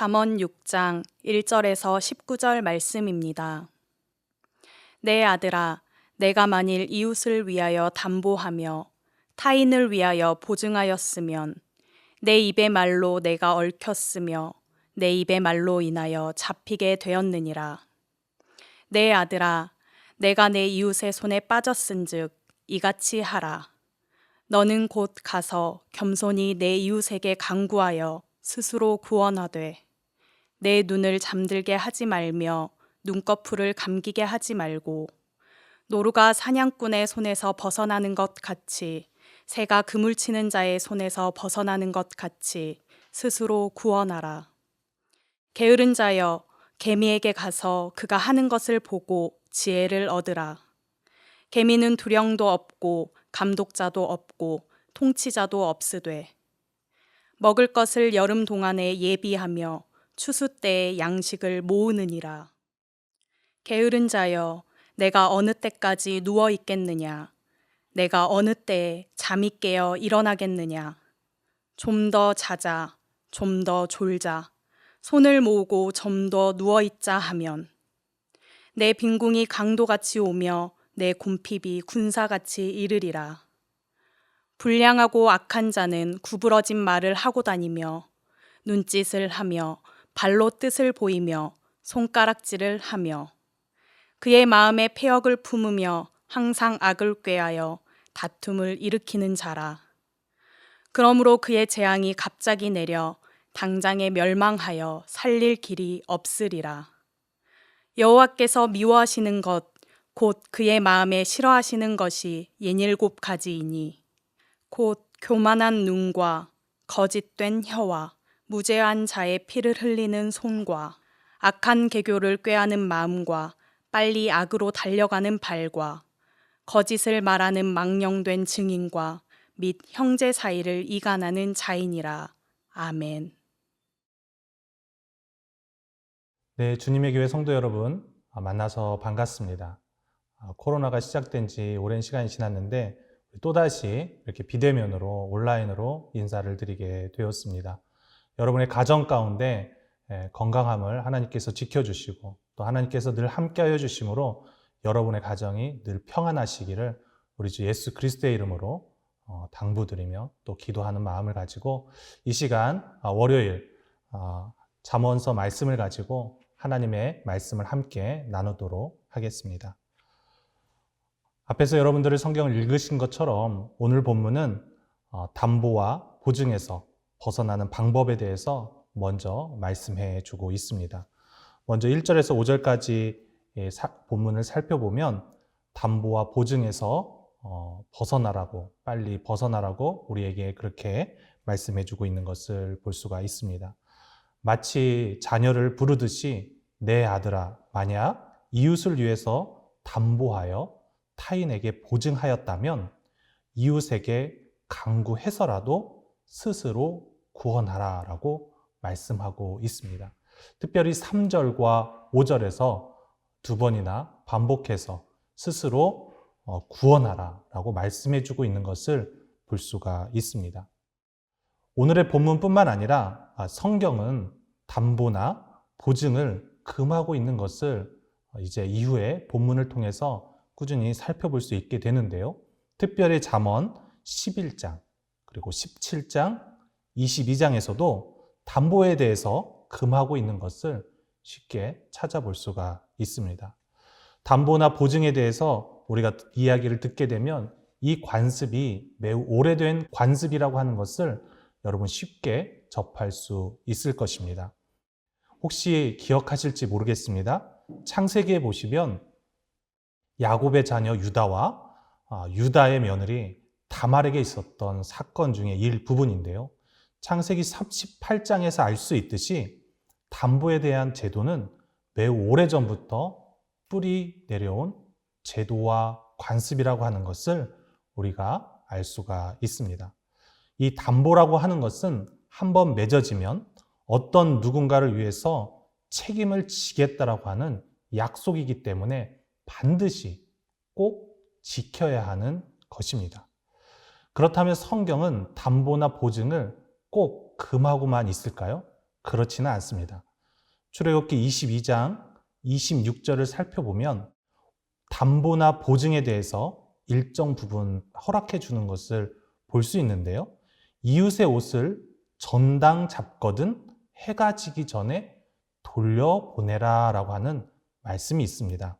잠언 6장 1절에서 19절 말씀입니다. 내 아들아, 내가 만일 이웃을 위하여 담보하며 타인을 위하여 보증하였으면 내 입의 말로 내가 얽혔으며 내 입의 말로 인하여 잡히게 되었느니라. 내 아들아, 내가 내 이웃의 손에 빠졌은즉 이같이 하라. 너는 곧 가서 겸손히 내 이웃에게 간구하여 스스로 구원하되 내 눈을 잠들게 하지 말며 눈꺼풀을 감기게 하지 말고 노루가 사냥꾼의 손에서 벗어나는 것 같이 새가 그물 치는 자의 손에서 벗어나는 것 같이 스스로 구원하라. 게으른 자여, 개미에게 가서 그가 하는 것을 보고 지혜를 얻으라. 개미는 두령도 없고 감독자도 없고 통치자도 없으되 먹을 것을 여름 동안에 예비하며 추수 때에 양식을 모으느니라. 게으른 자여, 내가 어느 때까지 누워 있겠느냐? 내가 어느 때에 잠이 깨어 일어나겠느냐? 좀 더 자자, 좀 더 졸자, 손을 모으고 좀 더 누워 있자 하면 내 빈궁이 강도같이 오며 내 곰핍이 군사같이 이르리라. 불량하고 악한 자는 구부러진 말을 하고 다니며 눈짓을 하며 발로 뜻을 보이며 손가락질을 하며 그의 마음에 패역을 품으며 항상 악을 꾀하여 다툼을 일으키는 자라. 그러므로 그의 재앙이 갑자기 내려 당장에 멸망하여 살릴 길이 없으리라. 여호와께서 미워하시는 것 곧 그의 마음에 싫어하시는 것이 67가지이니 곧 교만한 눈과 거짓된 혀와 무죄한 자의 피를 흘리는 손과 악한 계교를 꾀하는 마음과 빨리 악으로 달려가는 발과 거짓을 말하는 망령된 증인과 및 형제 사이를 이간하는 자이니라. 아멘. 네, 주님의 교회 성도 여러분, 만나서 반갑습니다. 코로나가 시작된 지 오랜 시간이 지났는데 또다시 이렇게 비대면으로 온라인으로 인사를 드리게 되었습니다. 여러분의 가정 가운데 건강함을 하나님께서 지켜주시고 또 하나님께서 늘 함께하여 주심으로 여러분의 가정이 늘 평안하시기를 우리 주 예수 그리스도의 이름으로 당부드리며 또 기도하는 마음을 가지고 이 시간 월요일 잠언서 말씀을 가지고 하나님의 말씀을 함께 나누도록 하겠습니다. 앞에서 여러분들이 성경을 읽으신 것처럼 오늘 본문은 담보와 보증에서 벗어나는 방법에 대해서 먼저 말씀해 주고 있습니다. 먼저 1절에서 5절까지 본문을 살펴보면 담보와 보증에서 벗어나라고, 빨리 벗어나라고 우리에게 그렇게 말씀해 주고 있는 것을 볼 수가 있습니다. 마치 자녀를 부르듯이 내 아들아, 만약 이웃을 위해서 담보하여 타인에게 보증하였다면 이웃에게 강구해서라도 스스로 구원하라 라고 말씀하고 있습니다. 특별히 3절과 5절에서 두 번이나 반복해서 스스로 구원하라 라고 말씀해 주고 있는 것을 볼 수가 있습니다. 오늘의 본문뿐만 아니라 성경은 담보나 보증을 금하고 있는 것을 이제 이후에 본문을 통해서 꾸준히 살펴볼 수 있게 되는데요. 특별히 잠언 11장 그리고 17장, 22장에서도 담보에 대해서 금하고 있는 것을 쉽게 찾아볼 수가 있습니다. 담보나 보증에 대해서 우리가 이야기를 듣게 되면 이 관습이 매우 오래된 관습이라고 하는 것을 여러분 쉽게 접할 수 있을 것입니다. 혹시 기억하실지 모르겠습니다. 창세기에 보시면 야곱의 자녀 유다와 유다의 며느리 다말에게 있었던 사건 중에 일부분인데요. 창세기 38장에서 알 수 있듯이 담보에 대한 제도는 매우 오래전부터 뿌리 내려온 제도와 관습이라고 하는 것을 우리가 알 수가 있습니다. 이 담보라고 하는 것은 한번 맺어지면 어떤 누군가를 위해서 책임을 지겠다라고 하는 약속이기 때문에 반드시 꼭 지켜야 하는 것입니다. 그렇다면 성경은 담보나 보증을 꼭 금하고만 있을까요? 그렇지는 않습니다. 출애굽기 22장 26절을 살펴보면 담보나 보증에 대해서 일정 부분 허락해 주는 것을 볼 수 있는데요. 이웃의 옷을 전당 잡거든 해가 지기 전에 돌려보내라 라고 하는 말씀이 있습니다.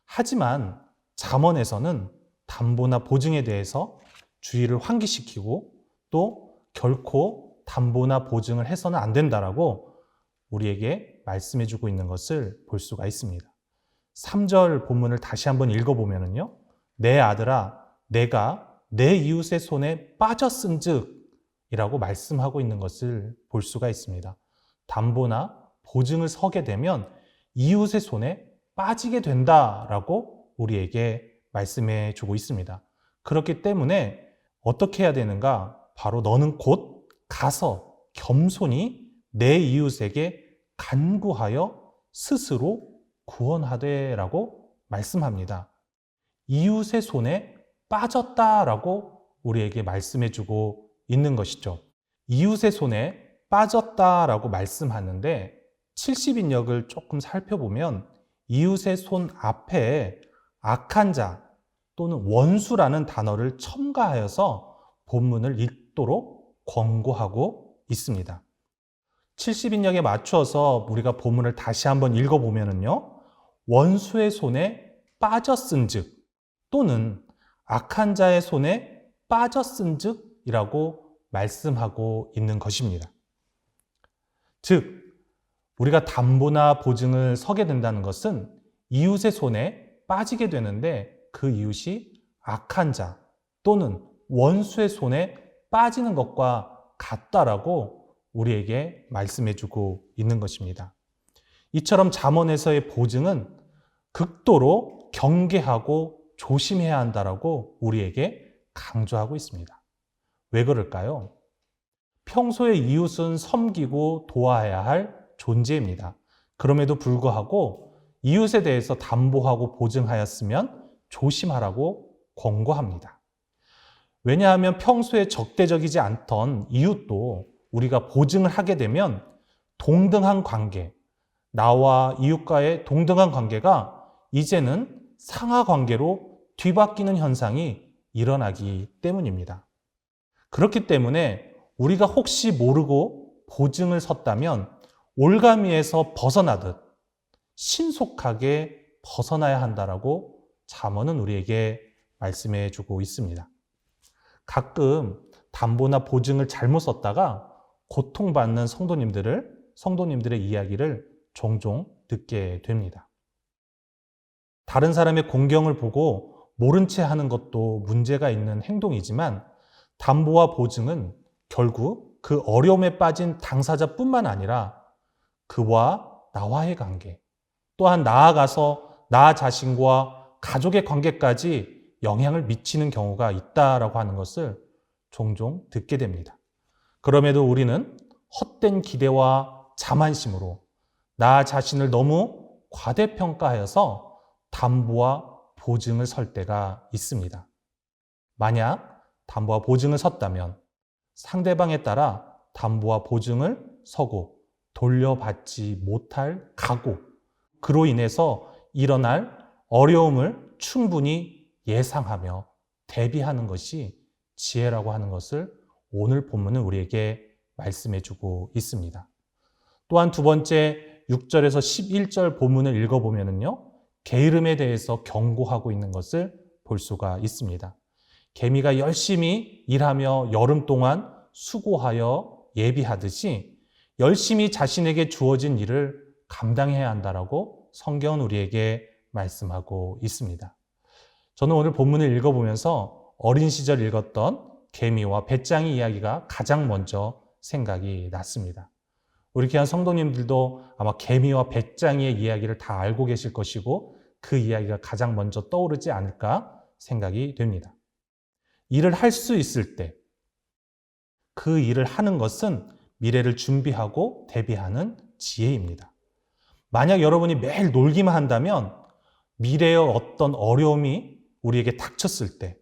하지만 잠언에서는 담보나 보증에 대해서 주의를 환기시키고 또 결코 담보나 보증을 해서는 안 된다라고 우리에게 말씀해 주고 있는 것을 볼 수가 있습니다. 3절 본문을 다시 한번 읽어보면요. 내 아들아, 내가 내 이웃의 손에 빠졌은즉 이라고 말씀하고 있는 것을 볼 수가 있습니다. 담보나 보증을 서게 되면 이웃의 손에 빠지게 된다라고 우리에게 말씀해 주고 있습니다. 그렇기 때문에 어떻게 해야 되는가? 바로 너는 곧 가서 겸손히 내 이웃에게 간구하여 스스로 구원하되라고 말씀합니다. 이웃의 손에 빠졌다라고 우리에게 말씀해 주고 있는 것이죠. 이웃의 손에 빠졌다라고 말씀하는데 70인역을 조금 살펴보면 이웃의 손 앞에 악한 자 또는 원수라는 단어를 첨가하여서 본문을 읽도록 권고하고 있습니다. 70인역에 맞추어서 우리가 본문을 다시 한번 읽어보면요. 원수의 손에 빠졌은즉 또는 악한 자의 손에 빠졌은즉 이라고 말씀하고 있는 것입니다. 즉, 우리가 담보나 보증을 서게 된다는 것은 이웃의 손에 빠지게 되는데 그 이웃이 악한 자 또는 원수의 손에 빠지는 것과 같다라고 우리에게 말씀해주고 있는 것입니다. 이처럼 잠언에서의 보증은 극도로 경계하고 조심해야 한다라고 우리에게 강조하고 있습니다. 왜 그럴까요? 평소에 이웃은 섬기고 도와야 할 존재입니다. 그럼에도 불구하고 이웃에 대해서 담보하고 보증하였으면 조심하라고 권고합니다. 왜냐하면 평소에 적대적이지 않던 이웃도 우리가 보증을 하게 되면 동등한 관계, 나와 이웃과의 동등한 관계가 이제는 상하 관계로 뒤바뀌는 현상이 일어나기 때문입니다. 그렇기 때문에 우리가 혹시 모르고 보증을 섰다면 올가미에서 벗어나듯 신속하게 벗어나야 한다라고 잠언은 우리에게 말씀해 주고 있습니다. 가끔 담보나 보증을 잘못 썼다가 고통받는 성도님들의 이야기를 종종 듣게 됩니다. 다른 사람의 공경을 보고 모른 채 하는 것도 문제가 있는 행동이지만 담보와 보증은 결국 그 어려움에 빠진 당사자뿐만 아니라 그와 나와의 관계, 또한 나아가서 나 자신과 가족의 관계까지 영향을 미치는 경우가 있다라고 하는 것을 종종 듣게 됩니다. 그럼에도 우리는 헛된 기대와 자만심으로 나 자신을 너무 과대평가하여서 담보와 보증을 설 때가 있습니다. 만약 담보와 보증을 섰다면 상대방에 따라 담보와 보증을 서고 돌려받지 못할 각오, 그로 인해서 일어날 어려움을 충분히 예상하며 대비하는 것이 지혜라고 하는 것을 오늘 본문은 우리에게 말씀해 주고 있습니다. 또한 두 번째 6절에서 11절 본문을 읽어보면요. 게으름에 대해서 경고하고 있는 것을 볼 수가 있습니다. 개미가 열심히 일하며 여름 동안 수고하여 예비하듯이 열심히 자신에게 주어진 일을 감당해야 한다라고 성경은 우리에게 말씀하고 있습니다. 저는 오늘 본문을 읽어보면서 어린 시절 읽었던 개미와 배짱이 이야기가 가장 먼저 생각이 났습니다. 우리 귀한 성도님들도 아마 개미와 배짱이의 이야기를 다 알고 계실 것이고 그 이야기가 가장 먼저 떠오르지 않을까 생각이 됩니다. 일을 할 수 있을 때 그 일을 하는 것은 미래를 준비하고 대비하는 지혜입니다. 만약 여러분이 매일 놀기만 한다면 미래의 어떤 어려움이 우리에게 닥쳤을 때,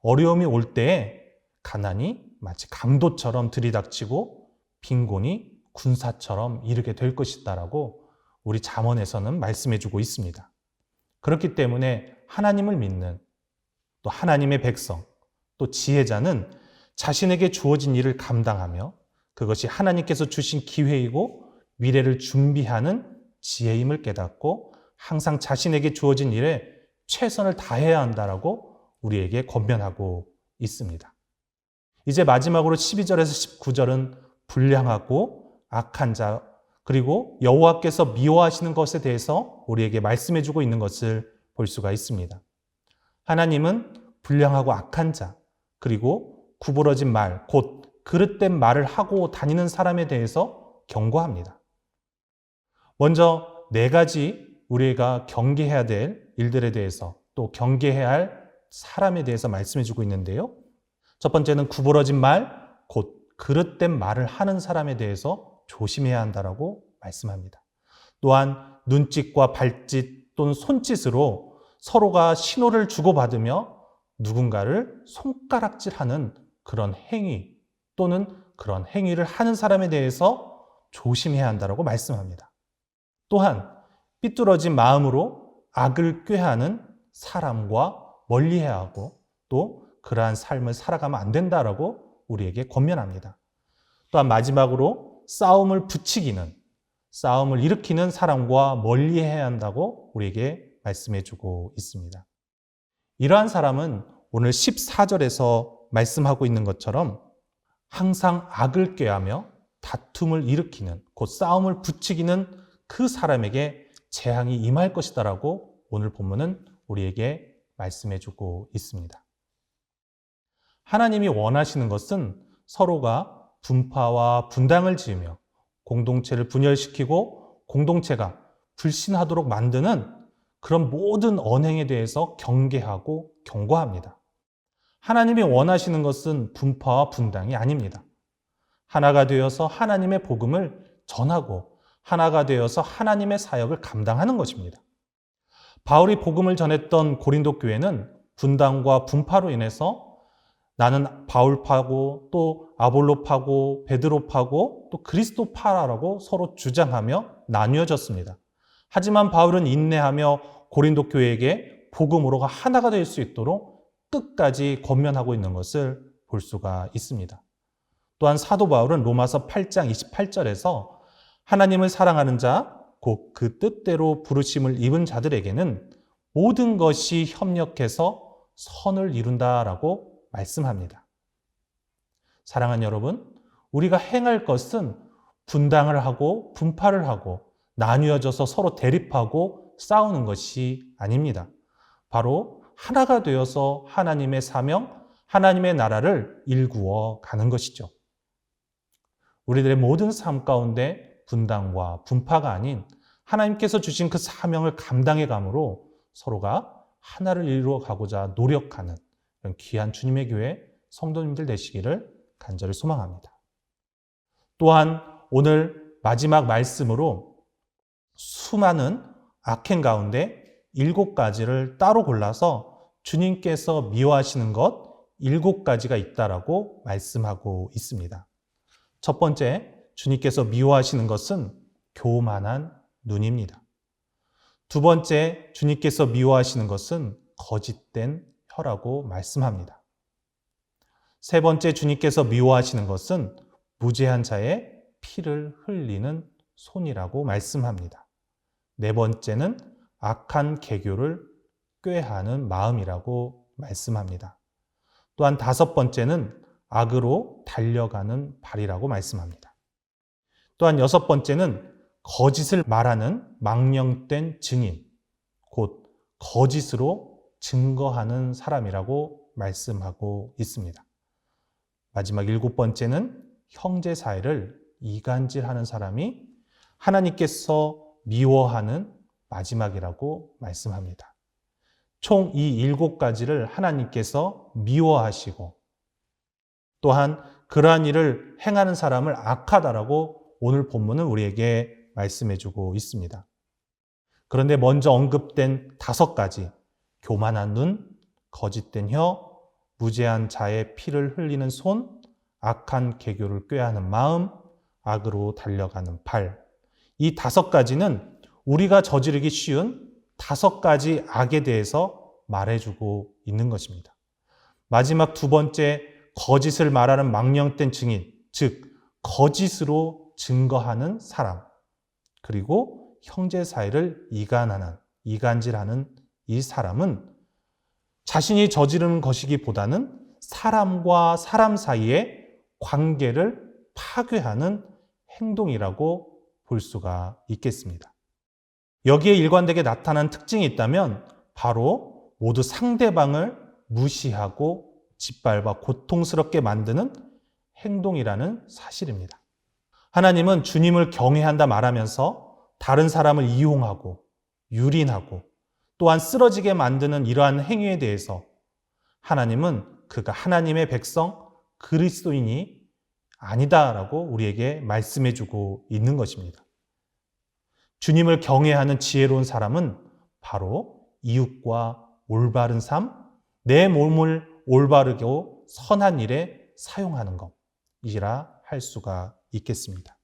어려움이 올 때에 가난이 마치 강도처럼 들이닥치고 빈곤이 군사처럼 이르게 될 것이다라고 우리 잠언에서는 말씀해주고 있습니다. 그렇기 때문에 하나님을 믿는 또 하나님의 백성, 또 지혜자는 자신에게 주어진 일을 감당하며 그것이 하나님께서 주신 기회이고 미래를 준비하는 지혜임을 깨닫고 항상 자신에게 주어진 일에 최선을 다해야 한다라고 우리에게 권면하고 있습니다. 이제 마지막으로 12절에서 19절은 불량하고 악한 자, 그리고 여호와께서 미워하시는 것에 대해서 우리에게 말씀해주고 있는 것을 볼 수가 있습니다. 하나님은 불량하고 악한 자, 그리고 구부러진 말, 곧 그릇된 말을 하고 다니는 사람에 대해서 경고합니다. 먼저 4가지 우리가 경계해야 될 일들에 대해서 또 경계해야 할 사람에 대해서 말씀해주고 있는데요. 첫 번째는 구부러진 말, 곧 그릇된 말을 하는 사람에 대해서 조심해야 한다라고 말씀합니다. 또한 눈짓과 발짓 또는 손짓으로 서로가 신호를 주고받으며 누군가를 손가락질하는 그런 행위 또는 그런 행위를 하는 사람에 대해서 조심해야 한다라고 말씀합니다. 또한 삐뚤어진 마음으로 악을 꾀하는 사람과 멀리해야 하고 또 그러한 삶을 살아가면 안 된다라고 우리에게 권면합니다. 또한 마지막으로 싸움을 부추기는, 싸움을 일으키는 사람과 멀리해야 한다고 우리에게 말씀해주고 있습니다. 이러한 사람은 오늘 14절에서 말씀하고 있는 것처럼 항상 악을 꾀하며 다툼을 일으키는, 곧 싸움을 부추기는 그 사람에게 재앙이 임할 것이다라고 오늘 본문은 우리에게 말씀해주고 있습니다. 하나님이 원하시는 것은 서로가 분파와 분당을 지으며 공동체를 분열시키고 공동체가 불신하도록 만드는 그런 모든 언행에 대해서 경계하고 경고합니다. 하나님이 원하시는 것은 분파와 분당이 아닙니다. 하나가 되어서 하나님의 복음을 전하고 하나가 되어서 하나님의 사역을 감당하는 것입니다. 바울이 복음을 전했던 고린도 교회는 분당과 분파로 인해서 나는 바울파고 또 아볼로파고 베드로파고 또 그리스도파라고 서로 주장하며 나뉘어졌습니다. 하지만 바울은 인내하며 고린도 교회에게 복음으로가 하나가 될 수 있도록 끝까지 권면하고 있는 것을 볼 수가 있습니다. 또한 사도 바울은 로마서 8장 28절에서 하나님을 사랑하는 자, 곧 그 뜻대로 부르심을 입은 자들에게는 모든 것이 협력해서 선을 이룬다라고 말씀합니다. 사랑하는 여러분, 우리가 행할 것은 분당을 하고 분파를 하고 나뉘어져서 서로 대립하고 싸우는 것이 아닙니다. 바로 하나가 되어서 하나님의 사명, 하나님의 나라를 일구어 가는 것이죠. 우리들의 모든 삶 가운데 분당과 분파가 아닌 하나님께서 주신 그 사명을 감당해 감으로 서로가 하나를 이루어 가고자 노력하는 귀한 주님의 교회 성도님들 되시기를 간절히 소망합니다. 또한 오늘 마지막 말씀으로 수많은 악행 가운데 7가지를 따로 골라서 주님께서 미워하시는 것 7가지가 있다라고 말씀하고 있습니다. 첫 번째, 주님께서 미워하시는 것은 교만한 눈입니다. 두 번째, 주님께서 미워하시는 것은 거짓된 혀라고 말씀합니다. 세 번째, 주님께서 미워하시는 것은 무죄한 자의 피를 흘리는 손이라고 말씀합니다. 네 번째는 악한 계교를 꾀하는 마음이라고 말씀합니다. 또한 5번째는 악으로 달려가는 발이라고 말씀합니다. 또한 6번째는 거짓을 말하는 망령된 증인, 곧 거짓으로 증거하는 사람이라고 말씀하고 있습니다. 마지막 7번째는 형제 사이를 이간질하는 사람이 하나님께서 미워하는 마지막이라고 말씀합니다. 총 이 7가지를 하나님께서 미워하시고 또한 그러한 일을 행하는 사람을 악하다라고 오늘 본문은 우리에게 말씀해주고 있습니다. 그런데 먼저 언급된 5가지, 교만한 눈, 거짓된 혀, 무죄한 자의 피를 흘리는 손, 악한 계교를 꾀하는 마음, 악으로 달려가는 발. 이 5가지는 우리가 저지르기 쉬운 5가지 악에 대해서 말해주고 있는 것입니다. 마지막 2번째, 거짓을 말하는 망령된 증인, 즉 거짓으로 증거하는 사람, 그리고 형제 사이를 이간질하는 이 사람은 자신이 저지르는 것이기보다는 사람과 사람 사이의 관계를 파괴하는 행동이라고 볼 수가 있겠습니다. 여기에 일관되게 나타난 특징이 있다면 바로 모두 상대방을 무시하고 짓밟아 고통스럽게 만드는 행동이라는 사실입니다. 하나님은 주님을 경외한다 말하면서 다른 사람을 이용하고 유린하고 또한 쓰러지게 만드는 이러한 행위에 대해서 하나님은 그가 하나님의 백성 그리스도인이 아니다라고 우리에게 말씀해주고 있는 것입니다. 주님을 경외하는 지혜로운 사람은 바로 이웃과 올바른 삶, 내 몸을 올바르고 선한 일에 사용하는 것이라 할 수가 있겠습니다.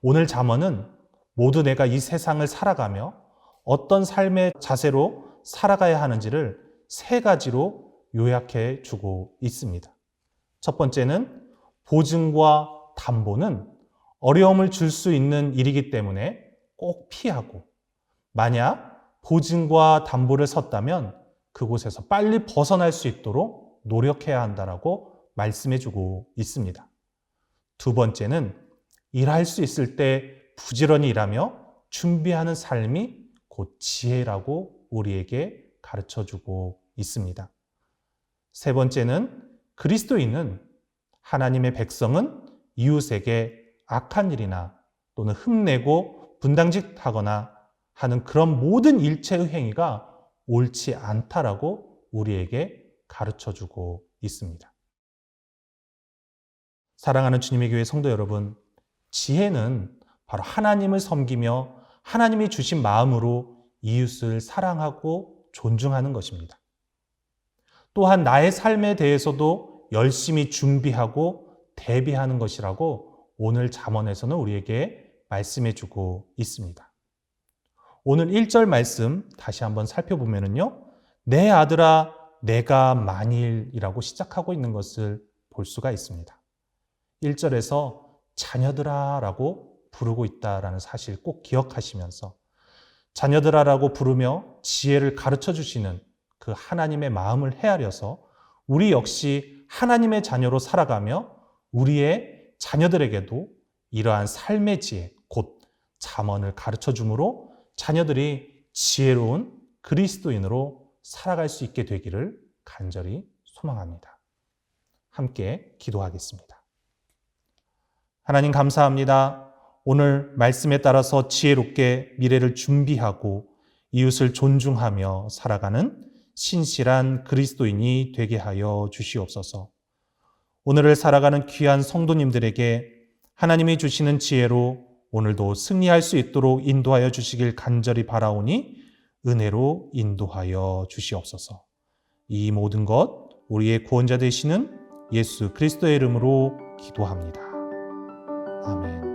오늘 잠언은 모두 내가 이 세상을 살아가며 어떤 삶의 자세로 살아가야 하는지를 3가지로 요약해 주고 있습니다. 첫 번째는 보증과 담보는 어려움을 줄 수 있는 일이기 때문에 꼭 피하고, 만약 보증과 담보를 섰다면 그곳에서 빨리 벗어날 수 있도록 노력해야 한다라고 말씀해 주고 있습니다. 2번째는 일할 수 있을 때 부지런히 일하며 준비하는 삶이 곧 지혜라고 우리에게 가르쳐 주고 있습니다. 3번째는 그리스도인은, 하나님의 백성은 이웃에게 악한 일이나 또는 흠내고 분당짓하거나 하는 그런 모든 일체의 행위가 옳지 않다라고 우리에게 가르쳐 주고 있습니다. 사랑하는 주님의 교회 성도 여러분, 지혜는 바로 하나님을 섬기며 하나님이 주신 마음으로 이웃을 사랑하고 존중하는 것입니다. 또한 나의 삶에 대해서도 열심히 준비하고 대비하는 것이라고 오늘 잠언에서는 우리에게 말씀해 주고 있습니다. 오늘 1절 말씀 다시 한번 살펴보면요, 내 아들아 내가 만일이라고 시작하고 있는 것을 볼 수가 있습니다. 1절에서 자녀들아 라고 부르고 있다라는 사실 꼭 기억하시면서 자녀들아 라고 부르며 지혜를 가르쳐 주시는 그 하나님의 마음을 헤아려서 우리 역시 하나님의 자녀로 살아가며 우리의 자녀들에게도 이러한 삶의 지혜, 곧 잠언을 가르쳐 주므로 자녀들이 지혜로운 그리스도인으로 살아갈 수 있게 되기를 간절히 소망합니다. 함께 기도하겠습니다. 하나님 감사합니다. 오늘 말씀에 따라서 지혜롭게 미래를 준비하고 이웃을 존중하며 살아가는 신실한 그리스도인이 되게 하여 주시옵소서. 오늘을 살아가는 귀한 성도님들에게 하나님이 주시는 지혜로 오늘도 승리할 수 있도록 인도하여 주시길 간절히 바라오니 은혜로 인도하여 주시옵소서. 이 모든 것 우리의 구원자 되시는 예수 그리스도의 이름으로 기도합니다. 아멘.